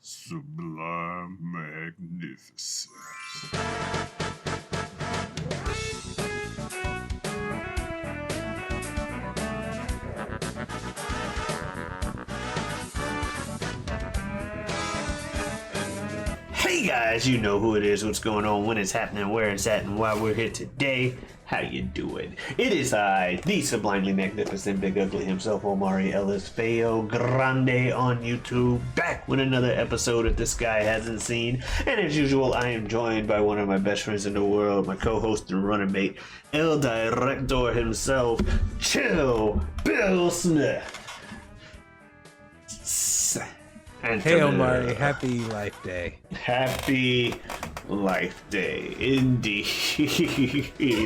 Sublime magnificence. Hey guys, you know who it is, what's going on, when it's happening, where it's at, and why we're here today. How you doing? It is I, the sublimely magnificent Big Ugly himself, Omari Ellis Feo Grande on YouTube, back with another episode that this guy hasn't seen. And as usual, I am joined by one of my best friends in the world, my co-host and running mate, El Director himself, Chill Bill Smith. And hey Omari, happy Life Day. Happy Life Day, indeed.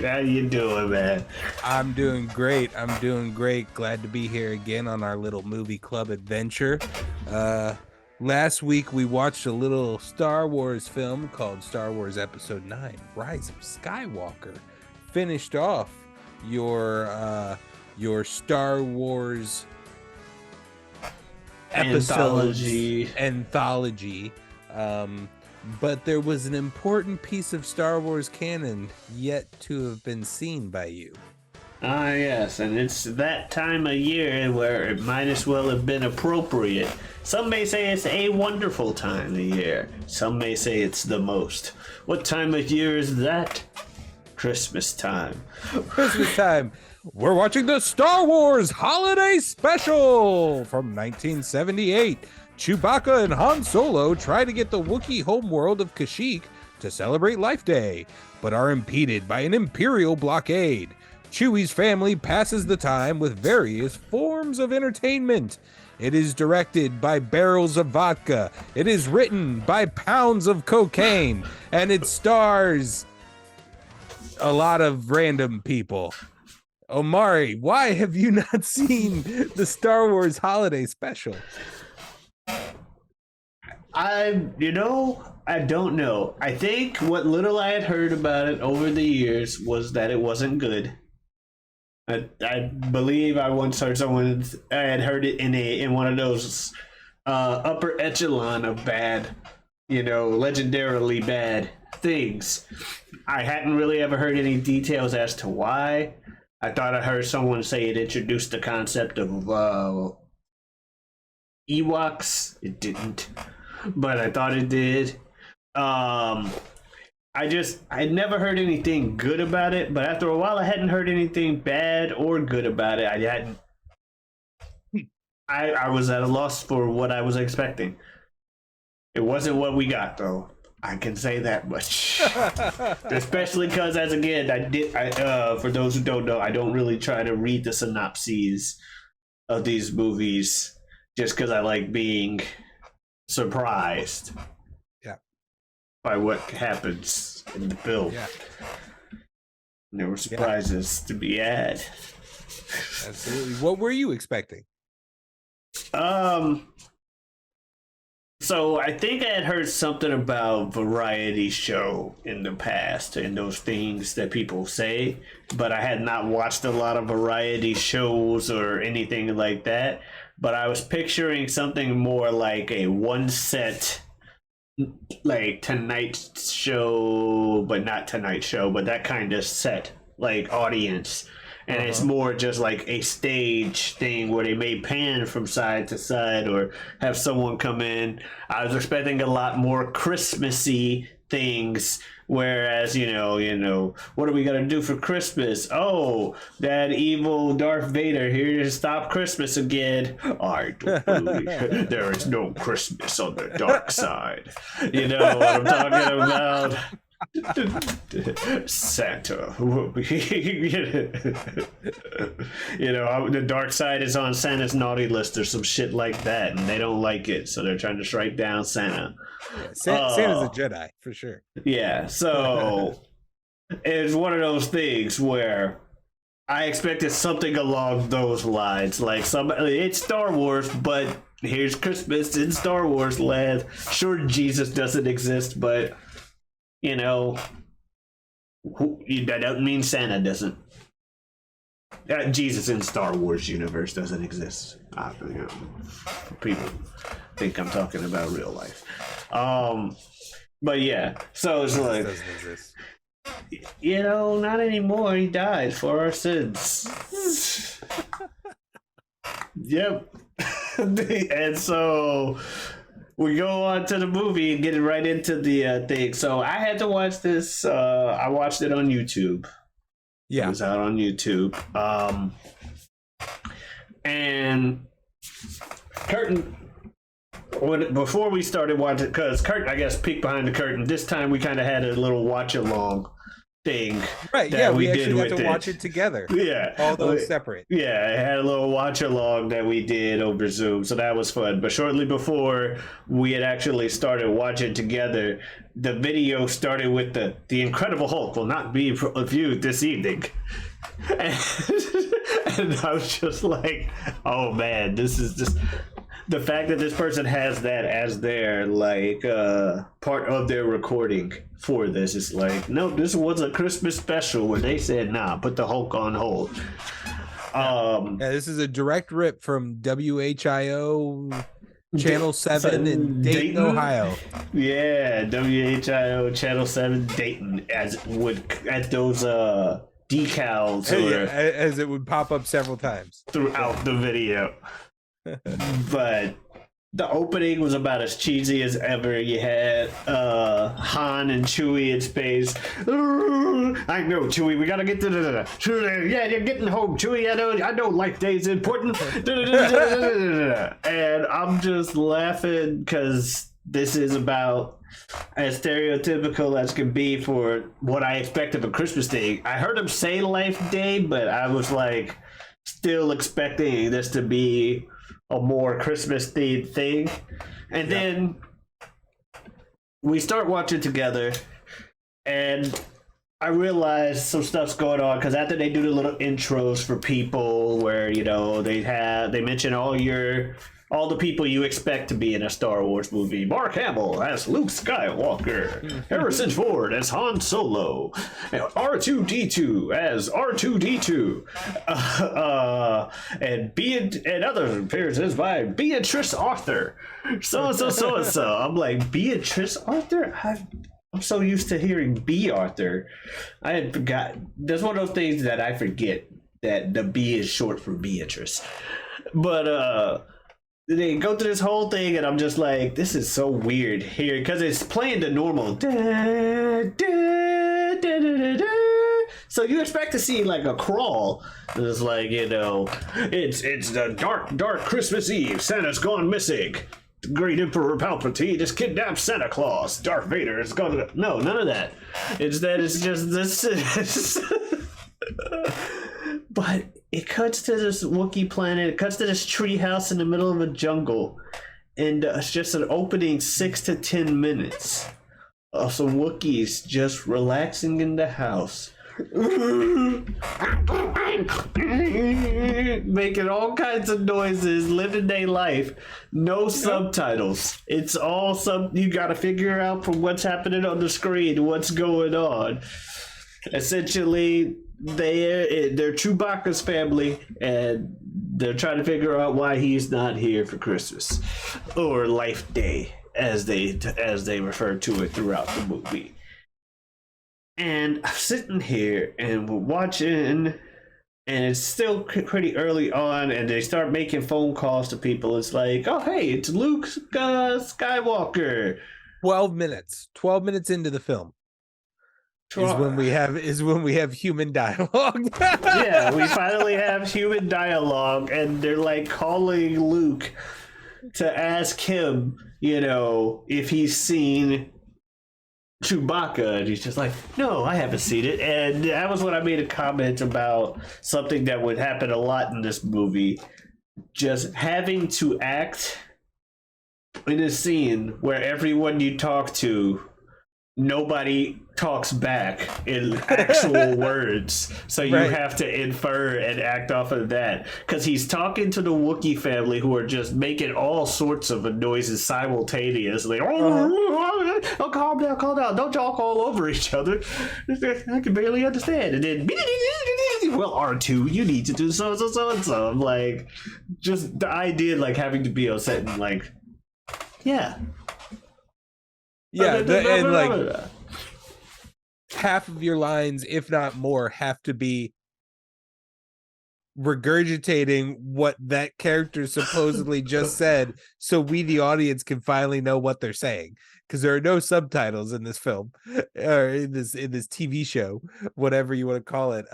How you doing, man? I'm doing great. Glad to be here again on our little movie club adventure. Last week we watched a little Star Wars film called Star Wars Episode 9, Rise of Skywalker. Finished off your Star Wars anthology. But there was an important piece of Star Wars canon yet to have been seen by you. Ah, yes, and it's that time of year where it might as well have been appropriate. Some may say it's a wonderful time of year. Some may say it's the most. What time of year is that? Christmas time. Christmas time. We're watching the Star Wars Holiday Special from 1978. Chewbacca and Han Solo try to get the Wookiee homeworld of Kashyyyk to celebrate Life Day, but are impeded by an Imperial blockade. Chewie's family passes the time with various forms of entertainment. It is directed by barrels of vodka. It is written by pounds of cocaine. And it stars a lot of random people. Omari, why have you not seen the Star Wars Holiday Special? I don't know. I think what little I had heard about it over the years was that it wasn't good. I believe I once heard I had heard it in one of those upper echelon of bad, legendarily bad things. I hadn't really ever heard any details as to why. I thought I heard someone say it introduced the concept of Ewoks. It didn't, but I thought it did. I never heard anything good about it, but after a while I hadn't heard anything bad or good about it. I was at a loss for what I was expecting. It wasn't what we got, though. I can say that much. Especially because, for those who don't know, I don't really try to read the synopses of these movies just because I like being surprised by what happens in the film. Yeah. And there were surprises to be had. Absolutely. What were you expecting? So I think I had heard something about variety show in the past and those things that people say, but I had not watched a lot of variety shows or anything like that. But I was picturing something more like a one set, like Tonight Show, but not Tonight Show, but that kind of set, like audience. And it's more just like a stage thing where they may pan from side to side or have someone come in. I was expecting a lot more Christmassy things, whereas, what are we going to do for Christmas? Oh, that evil Darth Vader here to stop Christmas again. I don't believe there is no Christmas on the dark side. You know what I'm talking about? Santa. The dark side is on Santa's naughty list or some shit like that, and they don't like it, so they're trying to strike down Santa. Yeah, Santa's a Jedi for sure. Yeah, so it's one of those things where I expected something along those lines, like it's Star Wars, but here's Christmas in Star Wars land. Sure, Jesus doesn't exist, but that doesn't mean Santa doesn't. Jesus in Star Wars universe doesn't exist. People think I'm talking about real life. But yeah, so it's like, doesn't exist. not anymore. He died for our sins. Yep. And so we go on to the movie and get right into the thing. So I had to watch this. I watched it on YouTube. Yeah. It was out on YouTube. And curtain. Before we started watching, because Curtin, I guess, peeked behind the curtain. This time we kind of had a little watch along thing. Right, that yeah, we did actually got with to it. watch it together. Yeah. Although separate. Yeah, I had a little watch along that we did over Zoom, so that was fun. But shortly before we had actually started watching together, the video started with the Incredible Hulk will not be viewed this evening. And I was just like, oh man, this is just the fact that this person has that as their part of their recording for this is like, no, this was a Christmas special where they said, nah, put the Hulk on hold. Yeah, this is a direct rip from WHIO Channel 7 in Dayton, Ohio. Yeah, WHIO Channel 7 Dayton, as those decals As it would pop up several times throughout the video. But the opening was about as cheesy as ever. You had Han and Chewie in space. I know, Chewie, we gotta get to the yeah, you're getting home, Chewie. I know life day is important. And I'm just laughing because this is about as stereotypical as can be for what I expect of a Christmas day. I heard him say Life Day, but I was like still expecting this to be a more Christmas themed thing. And then we start watching together, and I realized some stuff's going on because after they do the little intros for people where they mention all the people you expect to be in a Star Wars movie. Mark Hamill as Luke Skywalker, Harrison Ford as Han Solo, R2-D2 as R2-D2, and other appearances by Beatrice Arthur. So. I'm like, Beatrice Arthur? I'm so used to hearing B. Arthur. I had forgot. That's one of those things that I forget, that the B is short for Beatrice. But, they go through this whole thing, and I'm just like, this is so weird here because it's playing the normal. So you expect to see like a crawl. It's like, it's the dark Christmas Eve. Santa's gone missing. The great Emperor Palpatine just kidnapped Santa Claus. Darth Vader is gonna. No, none of that. Instead, it's just this. But it cuts to this Wookiee planet. It cuts to this tree house in the middle of a jungle. And it's just an opening 6 to 10 minutes of some Wookiees just relaxing in the house. Making all kinds of noises, living their life. No subtitles. It's all you gotta figure out from what's happening on the screen, what's going on. Essentially, they're Chewbacca's family, and they're trying to figure out why he's not here for Christmas or Life Day, as they refer to it throughout the movie. And I'm sitting here and we're watching, and it's still pretty early on, and they start making phone calls to people. It's like, oh hey, it's Luke Skywalker. 12 minutes into the film is when we have human dialogue. Yeah, we finally have human dialogue, and they're like calling Luke to ask him, if he's seen Chewbacca, and he's just like, no, I haven't seen it. And that was when I made a comment about something that would happen a lot in this movie, just having to act in a scene where everyone you talk to, nobody talks back in actual words, so you have to infer and act off of that, because he's talking to the Wookiee family who are just making all sorts of noises simultaneously. Oh, calm down, don't talk all over each other. I can barely understand. And then well, R2, you need to do so and so. I'm like, just the idea, like having to be upset and like, yeah, and like half of your lines, if not more, have to be regurgitating what that character supposedly just said, so we the audience can finally know what they're saying, because there are no subtitles in this film or in this TV show, whatever you want to call it.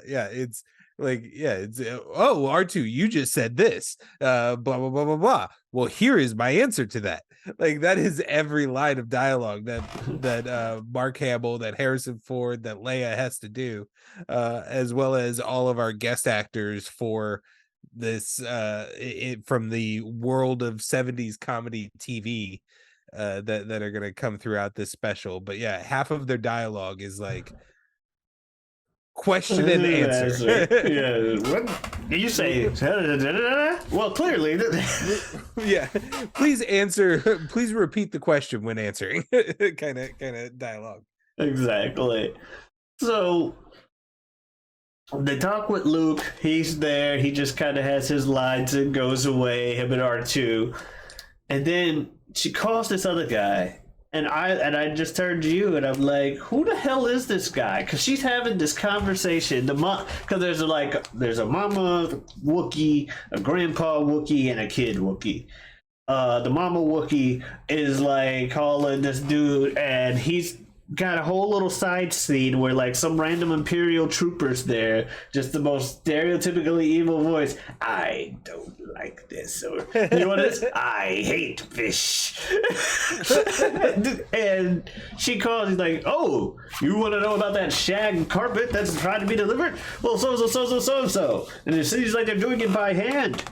It's like, it's oh, R2, you just said this, blah blah blah blah blah. Well, here is my answer to that. Like, that is every line of dialogue that Mark Hamill, that Harrison Ford, that Leia has to do, as well as all of our guest actors for this from the world of 70s comedy TV that are going to come throughout this special. But yeah, half of their dialogue is like question and answer. Yeah, what did you say? Well, clearly. Yeah, please answer. Please repeat the question when answering. kind of dialogue. Exactly. So they talk with Luke. He's there. He just kind of has his lines and goes away. Him and R2, and then she calls this other guy. And I just turned to you and I'm like, who the hell is this guy? Because she's having this conversation. Because there's a mama Wookiee, a grandpa Wookiee, and a kid Wookiee. The mama Wookiee is like calling this dude, and he's got a whole little side scene where like some random Imperial troopers there, just the most stereotypically evil voice. I don't like this, or you know what it is? I hate fish. And she calls. He's like, "Oh, you want to know about that shag carpet that's trying to be delivered? Well, so. And it seems like they're doing it by hand,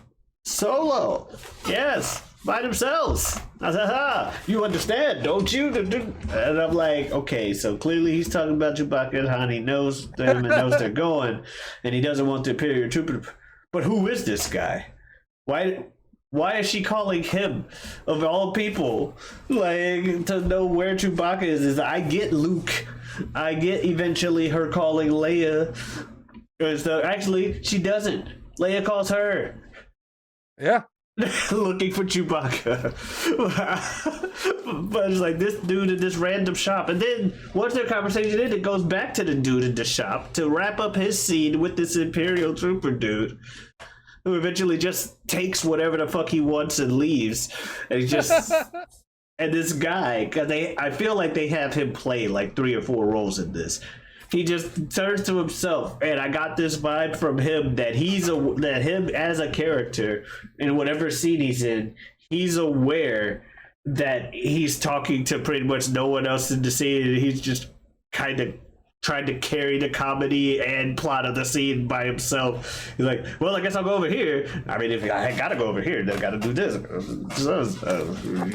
solo. Yes." By themselves. I said, you understand, don't you? And I'm like, okay, so clearly he's talking about Chewbacca and Han. He knows them and knows they're going, and he doesn't want the Imperial trooper. But who is this guy? Why is she calling him, of all people, like, to know where Chewbacca is? I get Luke. I get eventually her calling Leia. Actually, she doesn't. Leia calls her. Yeah. Looking for Chewbacca. But it's like this dude in this random shop, and then once their conversation ended, it goes back to the dude in the shop to wrap up his scene with this Imperial trooper dude, who eventually just takes whatever the fuck he wants and leaves. And he just and this guy, because I feel like they have him play like 3 or 4 roles in this. He just turns to himself, and I got this vibe from him that that him as a character in whatever scene he's in, he's aware that he's talking to pretty much no one else in the scene, and he's just kind of trying to carry the comedy and plot of the scene by himself. He's like, well, I guess I'll go over here. I mean, if I gotta go over here, then I gotta do this.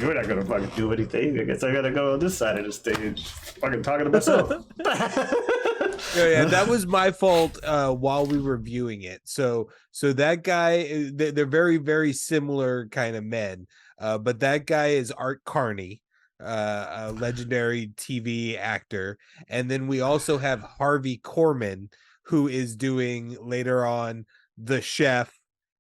You're not gonna fucking do anything. I guess I gotta go on this side of the stage, fucking talking to myself. Yeah, that was my fault while we were viewing it. So that guy, they're very, very similar kind of men. But that guy is Art Carney, a legendary TV actor. And then we also have Harvey Korman, who is doing later on The Chef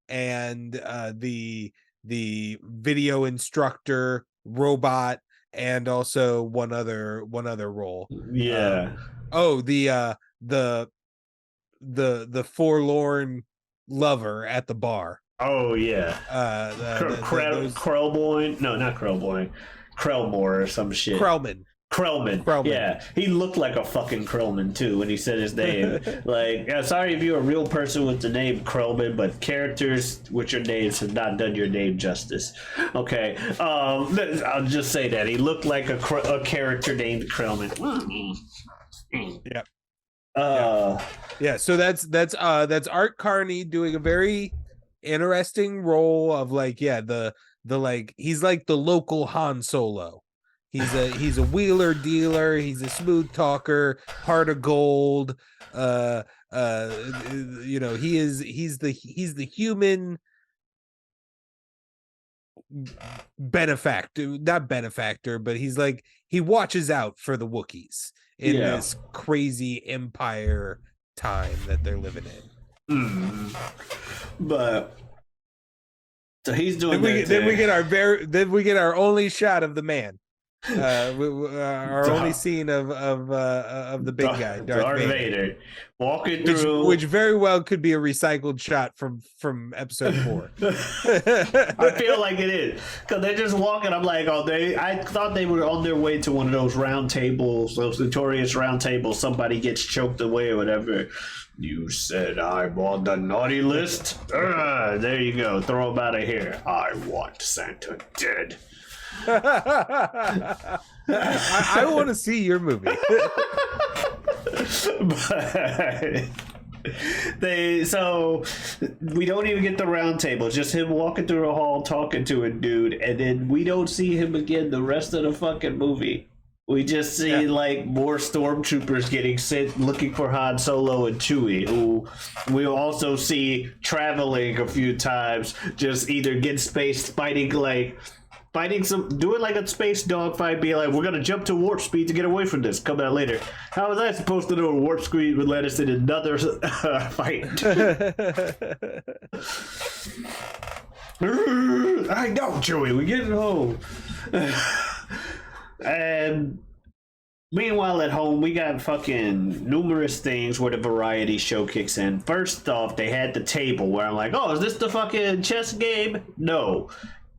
and the video instructor robot, and also one other role. Yeah. The forlorn lover at the bar. Oh yeah. Krellboy. No, not Krellboy. Krellmore or some shit. Krellman. Yeah, he looked like a fucking Krellman too when he said his name. Like, sorry if you're a real person with the name Krellman, but characters with your names have not done your name justice. Okay, I'll just say that he looked like a character named Krellman. Yep. Yeah. So that's Art Carney doing a very interesting role of like, the like, he's like the local Han Solo. He's a wheeler dealer. He's a smooth talker, heart of gold. He's the human not benefactor, but he's like, he watches out for the Wookiees in this crazy empire time that they're living in. But so he's doing Then we get our only shot of the man. Our only scene of the big guy, Darth Vader, walking through, which very well could be a recycled shot from episode 4. I feel like it is, because they're just walking. I'm like, I thought they were on their way to one of those round tables, those notorious round tables. Somebody gets choked away or whatever. You said I'm on the naughty list. There you go. Throw him out of here. I want Santa dead. I want to see your movie. So we don't even get the round table, just him walking through a hall talking to a dude, and then we don't see him again the rest of the fucking movie. We just see like more stormtroopers getting sent looking for Han Solo and Chewie, who we'll also see traveling a few times, just either get spaced fighting doing like a space dogfight, be like, we're gonna jump to warp speed to get away from this. Come out later. How was I supposed to know warp speed would let us in another fight? I know, Chewie. We get it home. And meanwhile, at home, we got fucking numerous things where the variety show kicks in. First off, they had the table where I'm like, oh, is this the fucking chess game? No.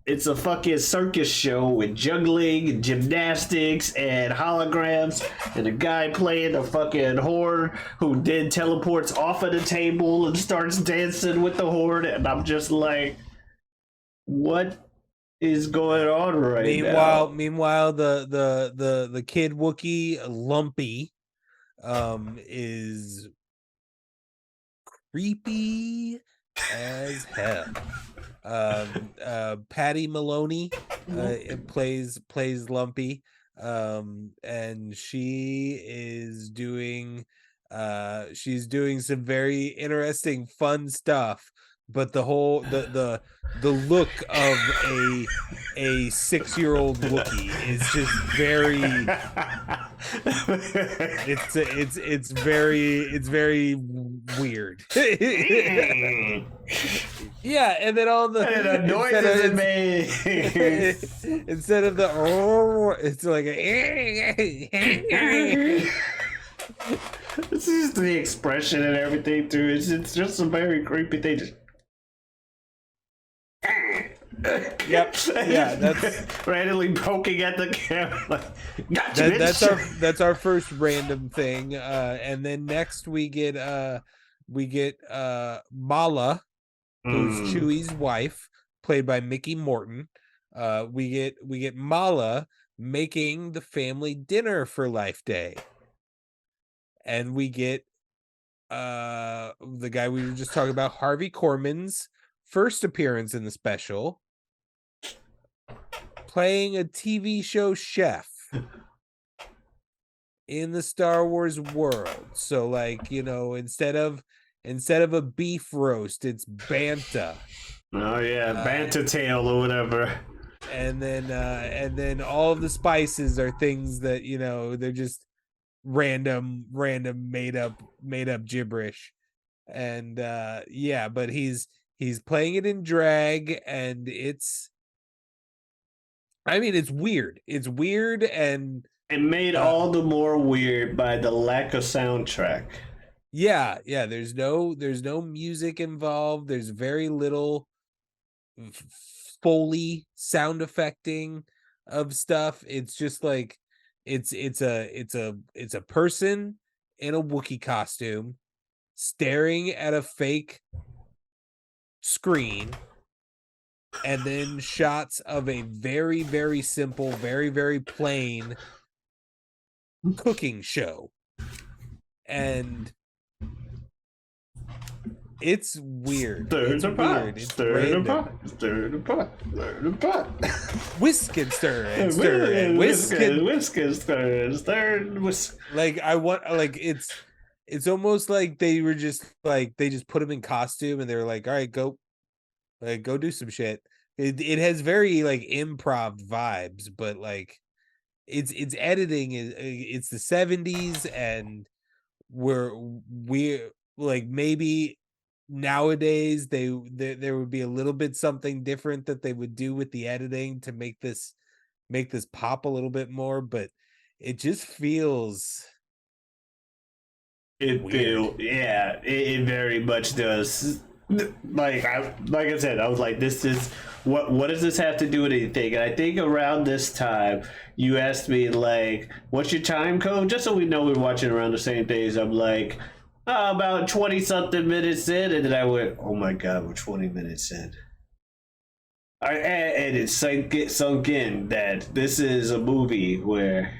It's a fucking circus show with juggling and gymnastics and holograms and a guy playing a fucking horn who then teleports off of the table and starts dancing with the horn. And I'm just like, what is going on now? Meanwhile, the kid Wookiee Lumpy is creepy as hell. Patty Maloney plays Lumpy, and she's doing some very interesting fun stuff, but the whole the look of a 6-year-old Wookiee is just very it's very weird. Yeah, and then all the noises it makes instead of the it's like this is the expression and everything too. It's just a very creepy thing. Yep. Yeah, that's randomly poking at the camera. Gotcha, that's our first random thing. And then next we get Mala, who's Chewie's wife, played by Mickey Morton. We get Mala making the family dinner for Life Day. And we get the guy we were just talking about, Harvey Korman's first appearance in the special, playing a TV show chef in the Star Wars world. So like, you know, instead of a beef roast, it's Banta. Oh yeah, Banta tail or whatever. And then all of the spices are things that, you know, they're just random made up gibberish. And yeah, but he's playing it in drag, and it's weird. It's weird, and it made all the more weird by the lack of soundtrack. Yeah, there's no music involved. There's very little Foley sound effecting of stuff. It's just like it's a person in a Wookiee costume staring at a fake screen, and then shots of a very, very simple, very, very plain cooking show. And it's weird. Stir the pot. Whisk and stir and stir and whisk and stir. Like I want, like it's almost like they were just like they just put him in costume and they were like, all right, go do some shit. It has very like improv vibes, but like it's editing is it's the 70s, and we like maybe nowadays there would be a little bit something different that they would do with the editing to make this pop a little bit more, but it just feels It weird. feel yeah, it very much does. Like I said, I was like, this is what does this have to do with anything? And I think around this time you asked me like, what's your time code? Just so we know we're watching around the same days. I'm like, about 20 something minutes in, and then I went, oh my god, we're 20 minutes in. And it sunk in that this is a movie where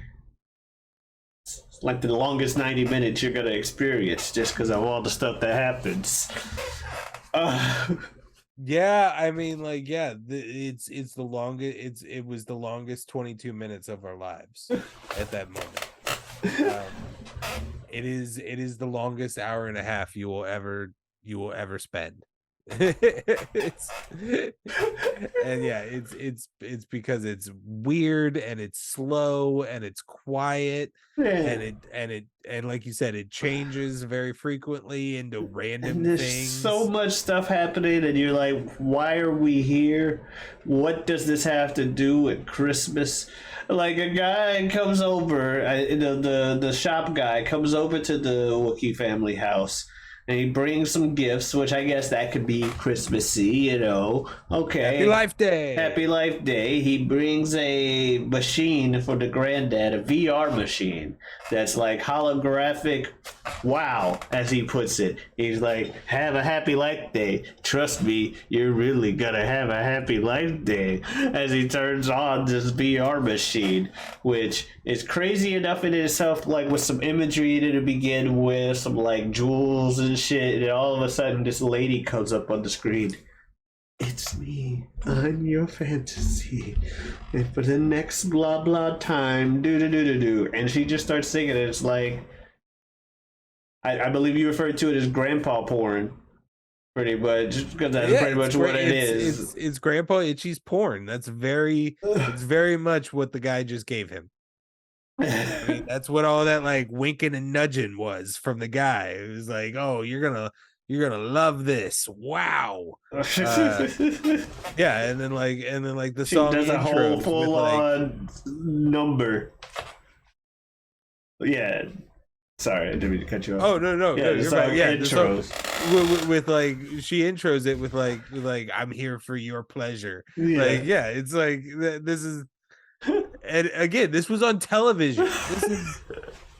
it's like the longest 90 minutes you're gonna experience just because of all the stuff that happens. Uh, Yeah, I mean, like, yeah, it's the longest. It was the longest 22 minutes of our lives at that moment. It is the longest hour and a half you will ever spend. It's and yeah, it's because it's weird and it's slow and it's quiet yeah. and like you said, it changes very frequently into And random there's so things. much stuff happening, and you're like, why are we here? What does this have to do with Christmas? Like a guy comes over, the shop guy comes over to the Wookiee family house, and he brings some gifts, which I guess that could be Christmassy, you know. Happy Okay, Life Day. Happy Life Day. He brings a machine for the granddad, a VR machine that's like holographic. Wow, as he puts it. He's like, have a happy life day. Trust me, you're really gonna have a happy life day. As he turns on this VR machine, which is crazy enough in itself, like with some imagery to begin with, some like jewels and shit, and all of a sudden this lady comes up on the screen. It's me. I'm your fantasy. And for the next blah blah time, do do do do do. And she just starts singing it. It's like, I believe you referred to it as grandpa porn, pretty much, because that's Yeah, pretty much what it is. it's Grandpa Itchy's porn. It's very much what the guy just gave him. I mean, that's what all that like winking and nudging was from the guy. It was like, "Oh, you're gonna love this. Wow." Uh yeah, and then like the She song does a whole intros with full like on number. Yeah. Sorry, I didn't mean to cut you off. oh no, Yeah, the you're right. song Yeah, the song intros. with like she intros it with like I'm here for your pleasure. Like Yeah. yeah, it's like this is and again, this was on television.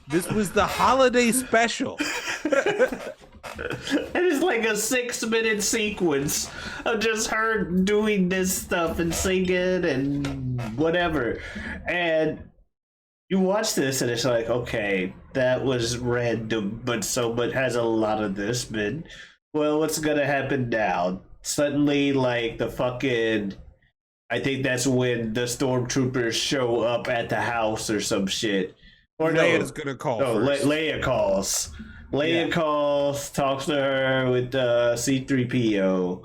This was the holiday special. And it's like a 6 minute sequence of just her doing this stuff and singing and whatever. And you watch this and it's like, okay, that was random, but has a lot of this been. Well, what's gonna happen now? Suddenly, like the fucking, I think that's when the stormtroopers show up at the house or some shit. Or Leia's no, gonna call no, first. Leia calls. Leia Yeah. calls, talks to her with C3PO,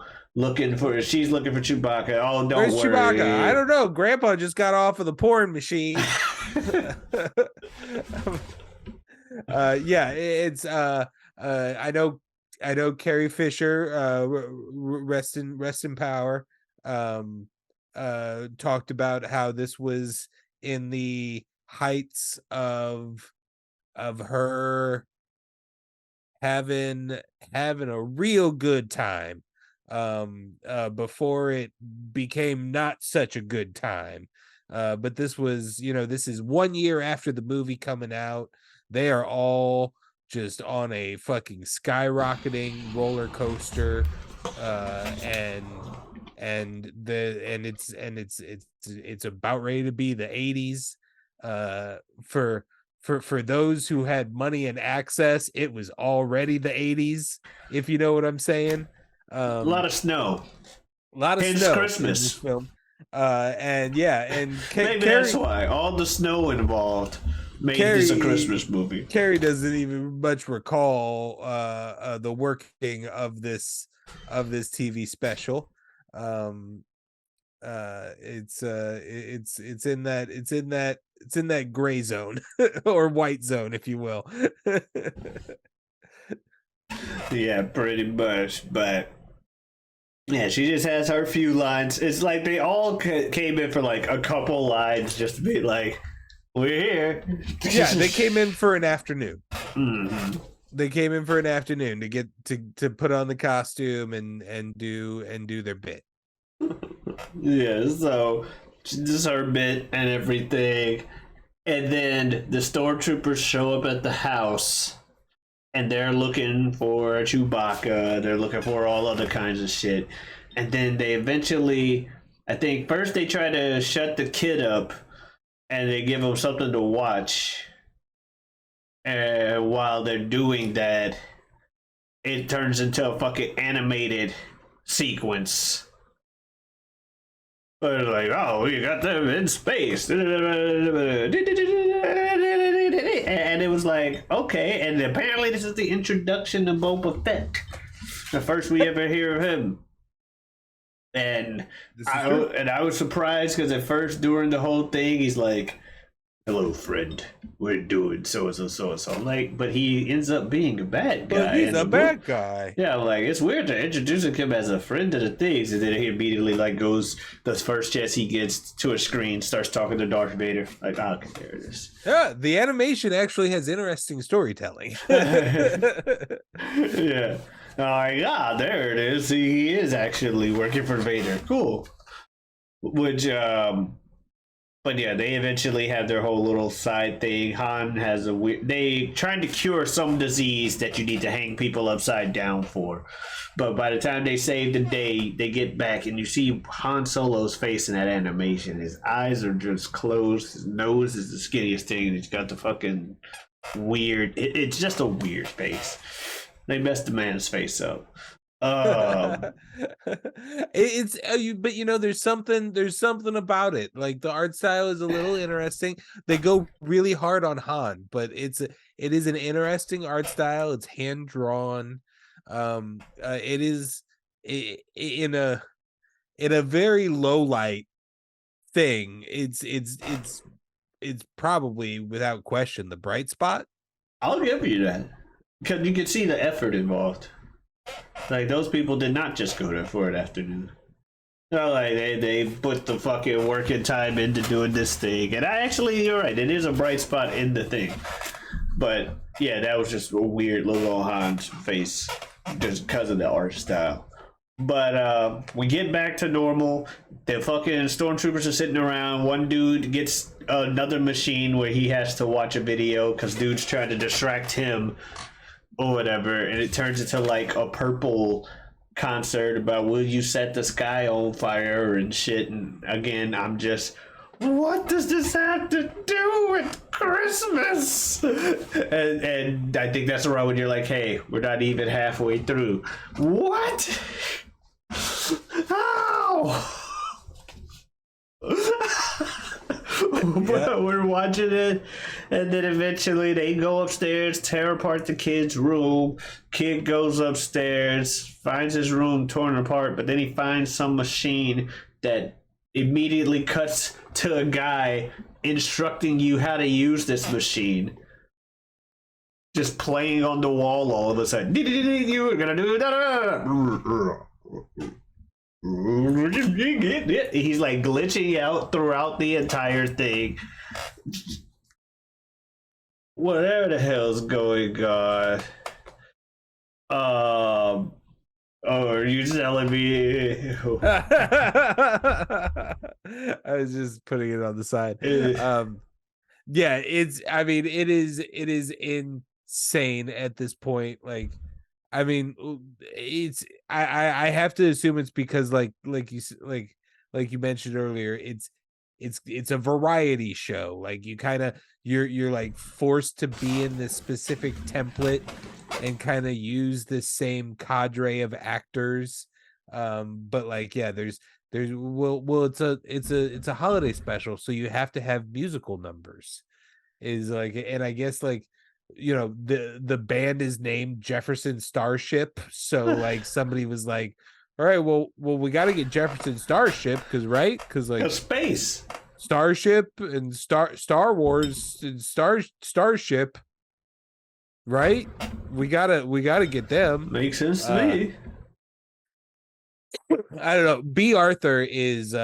she's looking for Chewbacca. Oh, don't Where's worry. Chewbacca? I don't know. Grandpa just got off of the porn machine. Yeah, I know Carrie Fisher, rest in power, talked about how this was in the heights of her having a real good time before it became not such a good time. But this was, this is 1 year after the movie coming out. They are all just on a fucking skyrocketing roller coaster. It's about ready to be the 80s. For those who had money and access, it was already the 80s, if you know what I'm saying. A lot of snow. A lot of It's snow Christmas. in this film. And yeah, and Maybe that's why all the snow involved made this a Christmas movie. Carrie doesn't even much recall the working of this TV special. It's in that it's in that gray zone or white zone, if you will. Yeah, pretty much. But yeah, she just has her few lines. It's like they all came in for like a couple lines just to be like, we're here. Yeah, they came in for an afternoon. Mm-hmm. They came in for an afternoon to get to put on the costume and do their bit. Yeah, so just her bit and everything. And then the stormtroopers show up at the house and they're looking for Chewbacca. They're looking for all other kinds of shit. And then they eventually, I think first they try to shut the kid up and they give him something to watch. And while they're doing that, it turns into a fucking animated sequence. But like, oh, we got them in space. And it was like, okay. And apparently this is the introduction of Boba Fett. The first we ever hear of him. And I was surprised because at first during the whole thing, he's like, hello, friend. We're doing so-and-so, so-and-so. I'm like, but he ends up being a bad guy. But he's a bad guy. Yeah, I'm like, it's weird to introducing him as a friend to the things, and then he immediately like goes the first chance he gets to a screen, starts talking to Darth Vader. Like, oh, okay, there it is. Yeah, the animation actually has interesting storytelling. Yeah. Yeah, there it is. He is actually working for Vader. Cool. Which, but yeah, they eventually have their whole little side thing. Han has a weird. They trying to cure some disease that you need to hang people upside down for. But by the time they save the day, they get back and you see Han Solo's face in that animation. His eyes are just closed. His nose is the skinniest thing. And he's got the fucking weird. It's just a weird face. They messed the man's face up. It's but you know, there's something about it. Like the art style is a little interesting. They go really hard on Han, but it is an interesting art style. It's hand drawn. It is in a very low light thing. It's probably without question the bright spot. I'll give you that because you can see the effort involved. Like those people did not just go there for an afternoon. No, like they put the fucking working time into doing this thing, and you're right. It is a bright spot in the thing, but yeah, that was just a weird little Han's face just because of the art style. But we get back to normal. The fucking stormtroopers are sitting around. One dude gets another machine where he has to watch a video because dude's trying to distract him or whatever, and it turns into like a purple concert about will you set the sky on fire and shit. And again, I'm just, what does this have to do with Christmas? And I think that's around when you're like, hey, we're not even halfway through. What? How? But we're watching it, and then eventually they go upstairs, tear apart the kid's room. Kid goes upstairs, finds his room torn apart, but then he finds some machine that immediately cuts to a guy instructing you how to use this machine. Just playing on the wall all of a sudden. You're gonna do that. He's like glitching out throughout the entire thing. Whatever the hell's going on. Oh, are you telling me? I was just putting it on the side. Yeah, it is insane at this point. Like, I mean, it's I have to assume it's because like you mentioned earlier, it's a variety show. Like you're like forced to be in this specific template and kind of use the same cadre of actors. But like, yeah, there's it's a holiday special, so you have to have musical numbers. Is like, and I guess like, you know, the band is named Jefferson Starship, so like somebody was like, all right, well we got to get Jefferson Starship because like space. Starship and Star Wars and Starship, right? We gotta get them. Makes sense to me. I don't know. B. Arthur is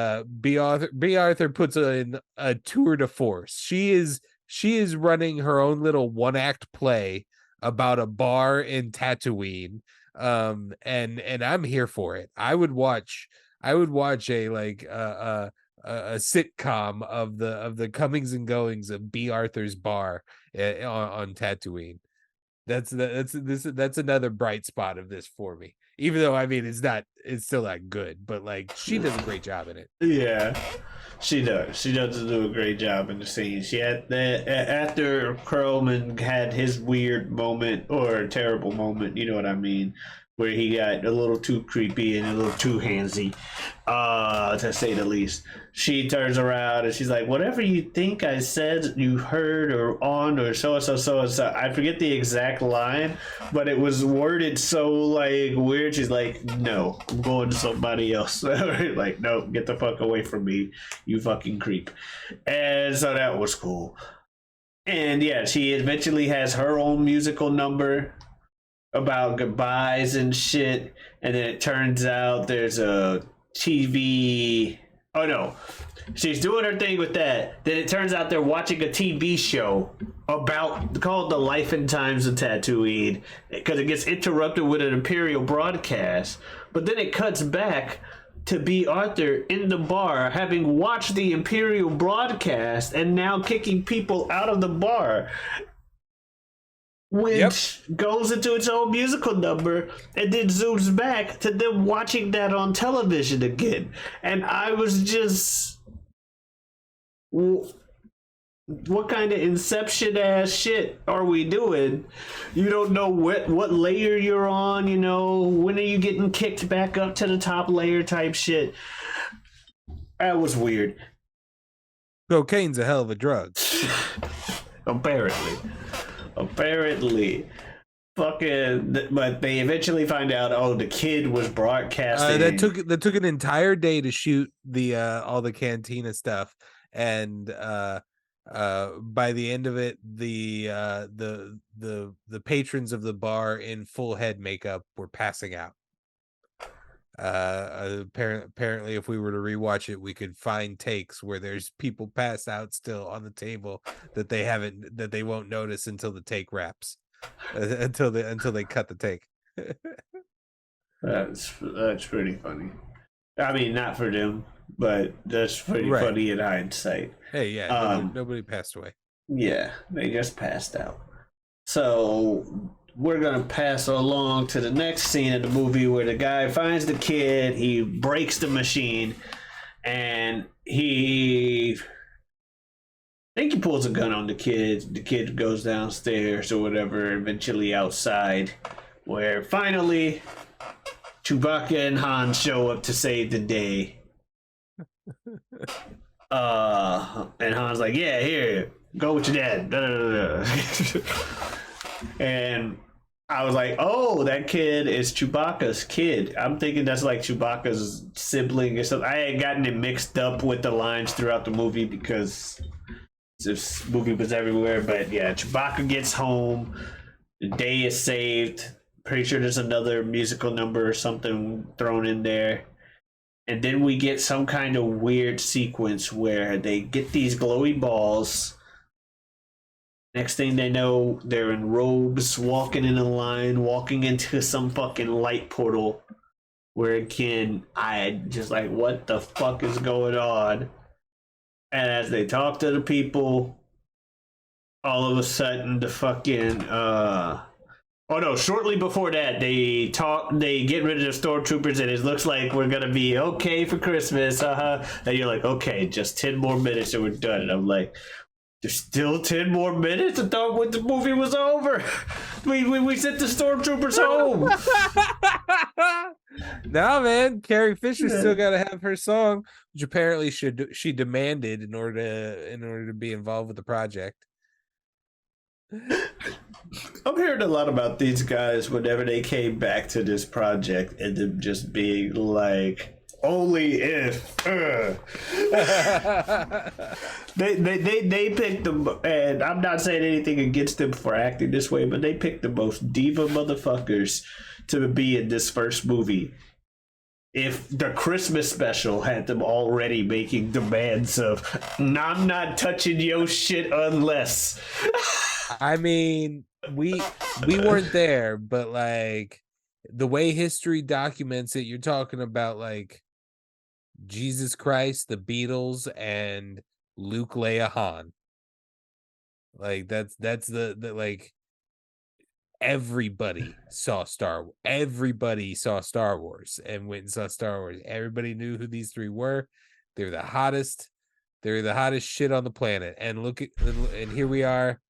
B. Arthur puts in a tour de force. She is running her own little one act play about a bar in Tatooine. And I'm here for it. I would watch a like a sitcom of the comings and goings of B. Arthur's bar on Tatooine. That's another bright spot of this for me. Even though I mean it's still not good, but like she does a great job in it. Yeah, she does. She does do a great job in the scene. She had that after Perlman had his weird moment or terrible moment, you know what I mean, where he got a little too creepy and a little too handsy, to say the least. She turns around and she's like, "Whatever you think I said, you heard or on or so and so." I forget the exact line, but it was worded so like weird. She's like, "No, I'm going to somebody else." Like, "No, get the fuck away from me, you fucking creep." And so that was cool. And yeah, she eventually has her own musical number about goodbyes and shit. And then it turns out there's a TV. Oh no, she's doing her thing with that. Then it turns out they're watching a TV show called The Life and Times of Tatooine, because it gets interrupted with an Imperial broadcast. But then it cuts back to B. Arthur in the bar, having watched the Imperial broadcast and now kicking people out of the bar, which goes into its own musical number and then zooms back to them watching that on television again. And I was just, what kind of Inception ass shit are we doing? You don't know what layer you're on, you know, when are you getting kicked back up to the top layer type shit. That was weird. Cocaine's a hell of a drug. Apparently. Fucking, but they eventually find out, oh, the kid was broadcasting. That took an entire day to shoot the all the cantina stuff, and by the end of it, the patrons of the bar in full head makeup were passing out. Apparently if we were to rewatch it, we could find takes where there's people passed out still on the table that they won't notice until the take wraps, until they cut the take. That's pretty funny. I mean, not for them, but that's pretty funny in hindsight. Hey, yeah, nobody passed away. Yeah, they just passed out. So we're gonna pass along to the next scene of the movie where the guy finds the kid, he breaks the machine, and I think he pulls a gun on the kid. The kid goes downstairs or whatever, eventually outside, where finally Chewbacca and Han show up to save the day. And Han's like, "Yeah, here, go with your dad." Da, da, da, da. And I was like, "Oh, that kid is Chewbacca's kid." I'm thinking that's like Chewbacca's sibling or something. I had gotten it mixed up with the lines throughout the movie because this movie was everywhere. But yeah, Chewbacca gets home. The day is saved. Pretty sure there's another musical number or something thrown in there. And then we get some kind of weird sequence where they get these glowy balls. Next thing they know, they're in robes, walking in a line, walking into some fucking light portal. Where again, I just like, what the fuck is going on? And as they talk to the people, all of a sudden the fucking oh no, shortly before that, they get rid of the stormtroopers and it looks like we're gonna be okay for Christmas, And you're like, okay, just 10 more minutes and we're done. And I'm like, there's still 10 more minutes? I thought when the movie was over. We sent the stormtroopers home. No, man, Carrie Fisher still gotta have her song, which apparently she demanded in order to be involved with the project. I'm hearing a lot about these guys whenever they came back to this project and them just being like, only if they picked them, and I'm not saying anything against them for acting this way, but they picked the most diva motherfuckers to be in this first movie. If the Christmas special had them already making demands of, I'm not touching your shit unless. I mean, we weren't there, but like the way history documents it, you're talking about like Jesus Christ, the Beatles, and Luke, Leia, Han. Like that's the like everybody saw everybody saw Star Wars and went and saw Star Wars. Everybody knew who these three were. They're the hottest. They're the hottest shit on the planet. And look at, and here we are.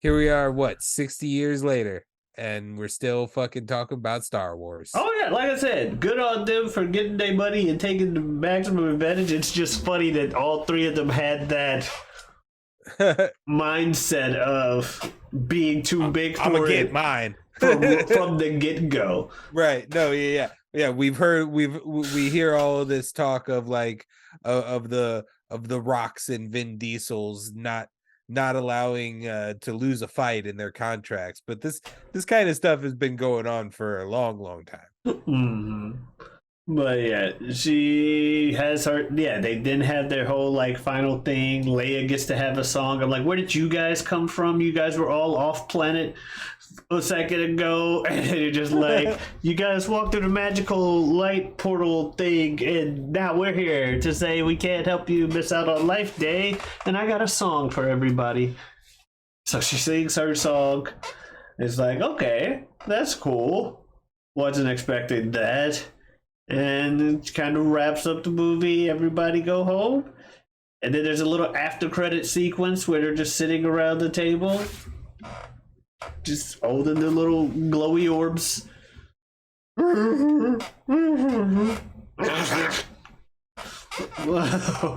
Here we are, what, 60 years later, and we're still fucking talking about Star Wars. Oh yeah, like I said, good on them for getting their money and taking the maximum advantage. It's just funny that all three of them had that mindset of being too big for I'm gonna it get mine from the get-go. Right. No, yeah. We hear all of this talk of like of the Rocks and Vin Diesel's not allowing to lose a fight in their contracts, but this kind of stuff has been going on for a long time. Mm-hmm. But yeah, she has her. Yeah, they didn't have their whole like final thing. Leia gets to have a song. I'm like, where did you guys come from? You guys were all off planet a second ago, and you're just like, you guys walked through the magical light portal thing, and now we're here to say we can't help you miss out on Life Day. And I got a song for everybody. So she sings her song. It's like, okay, that's cool. Wasn't expecting that. And it kind of wraps up the movie. Everybody go home. And then there's a little after credit sequence where they're just sitting around the table, just holding their little glowy orbs.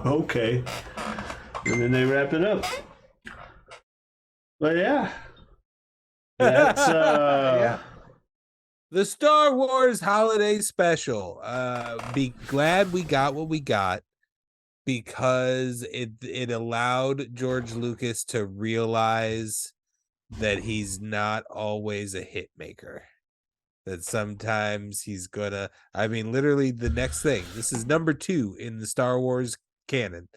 Okay. And then they wrap it up. But yeah. That's Yeah. The Star Wars Holiday Special. Be glad we got what we got, because it allowed George Lucas to realize that he's not always a hit maker. That sometimes he's gonna, I mean, literally the next thing. This is number 2 in the Star Wars canon.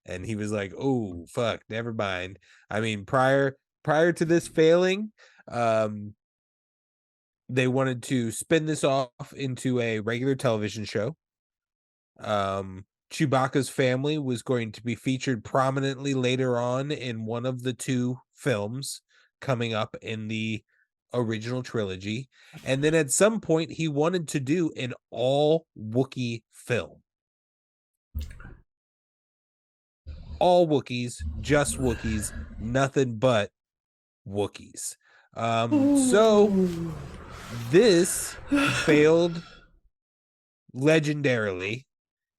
And he was like, oh fuck, never mind. I mean, prior to this failing, they wanted to spin this off into a regular television show. Chewbacca's family was going to be featured prominently later on in one of the 2 films coming up in the original trilogy. And then at some point, he wanted to do an all Wookiee film. All Wookiees, just Wookiees, nothing but Wookiees. So this failed legendarily,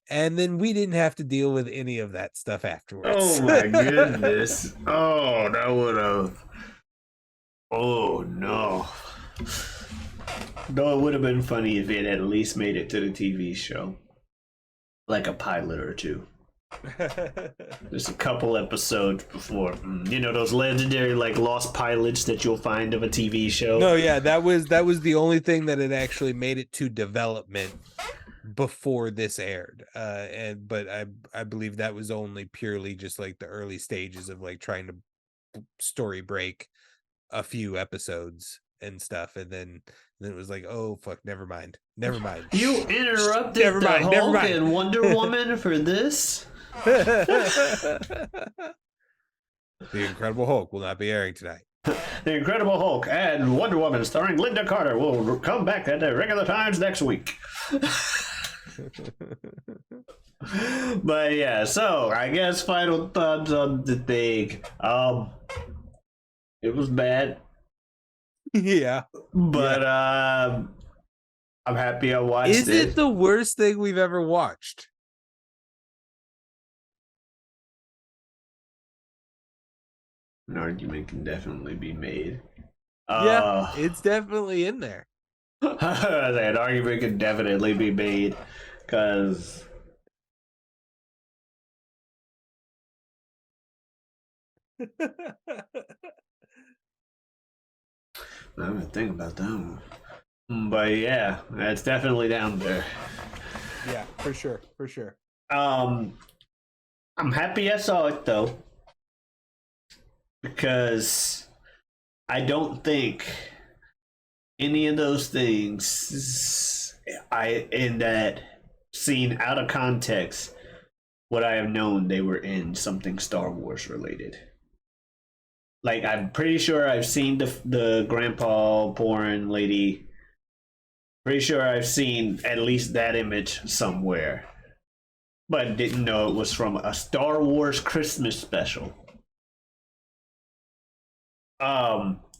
and then we didn't have to deal with any of that stuff afterwards. Oh my goodness. Oh, that would have. Oh no. No, it would have been funny if it had at least made it to the TV show. Like a pilot or 2. There's a couple episodes before, you know, those legendary like lost pilots that you'll find of a TV show. No, yeah, that was the only thing that had actually made it to development before this aired. But I believe that was only purely just like the early stages of like trying to story break a few episodes and stuff, and then it was like, oh fuck, never mind. You interrupted Hulk and Wonder Woman for this. The Incredible Hulk will not be airing tonight. The Incredible Hulk and Wonder Woman starring Linda Carter will come back at the regular times next week. But yeah, so I guess final thoughts on the thing. It was bad. Yeah. But I'm happy I watched it. Is it the worst thing we've ever watched? An argument can definitely be made. Yeah, it's definitely in there. That argument can definitely be made. Because I haven't think about that one. But yeah, it's definitely down there. Yeah, for sure, for sure. I'm happy I saw it though, because I don't think any of those things in that scene out of context would I have known they were in something Star Wars related. Like, I'm pretty sure I've seen the grandpa porn lady. Pretty sure I've seen at least that image somewhere, but didn't know it was from a Star Wars Christmas special.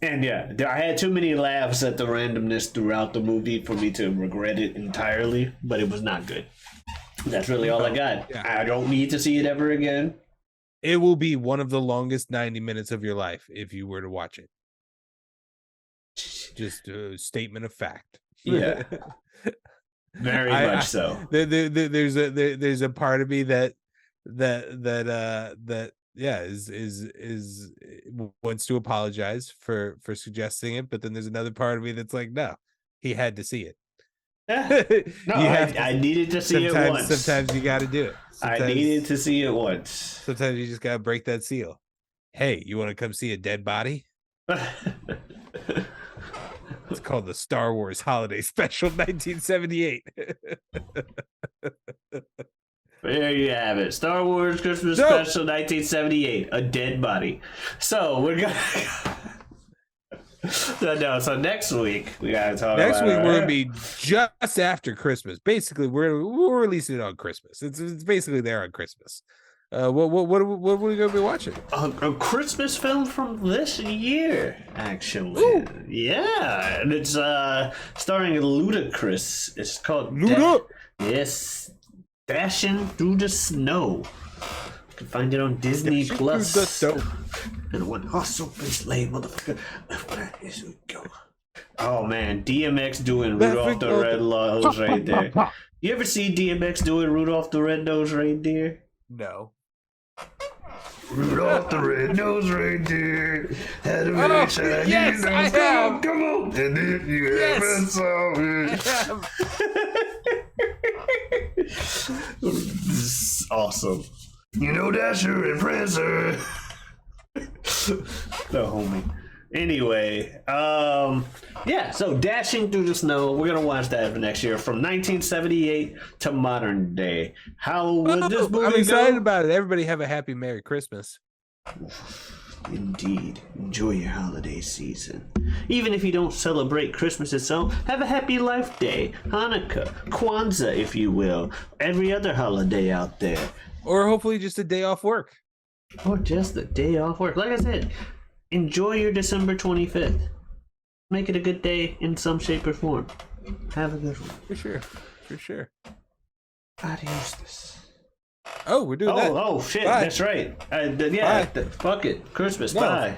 And yeah, I had too many laughs at the randomness throughout the movie for me to regret it entirely, but it was not good. That's really all I got. Yeah. I don't need to see it ever again. It will be one of the longest 90 minutes of your life if you were to watch it. Just a statement of fact. Yeah. Very much so. There's a part of me that wants to apologize for suggesting it, but then there's another part of me that's like, no, he had to see it. Yeah. No, I needed to see it once. Sometimes you got to do it. I needed to see it once. Sometimes you just got to break that seal. Hey, you want to come see a dead body? It's called the Star Wars Holiday Special 1978. There you have it. Star Wars Christmas Special 1978. A dead body. So we're gonna so next week we gotta talk next about week we're gonna be just after Christmas. Basically, we're releasing it on Christmas. It's basically there on Christmas. What are we gonna be watching? A Christmas film from this year, actually. Ooh. Yeah, and it's starring Ludacris. It's called Luda. Yes, Dashing Through the Snow. You can find it on Disney Dashing Plus. Through the Snow. And one hustle face lay motherfucker. Where is we go? Oh man, DMX doing Rudolph the Red Nose right there. You ever see DMX doing Rudolph the Red Nose Reindeer? No. Rudolph the Red-Nosed Reindeer had a very shiny yes, I nose. have. Come on, and then you haven't saw it. This is awesome. You know Dasher and Prancer. The homie. Anyway, yeah, so Dashing Through the Snow, we're gonna watch that for next year, from 1978 to modern day. How would this movie I'm excited go? about it. Everybody have a happy Merry Christmas. Indeed. Enjoy your holiday season. Even if you don't celebrate Christmas itself, have a happy Life Day, Hanukkah, Kwanzaa, if you will, every other holiday out there. Or hopefully just a day off work. Or just a day off work. Like I said, enjoy your December 25th. Make it a good day in some shape or form. Have a good one. For sure. For sure. Adios. Oh, we're doing that. Oh, shit. Bye. That's right. Fuck it. Christmas. No. Bye.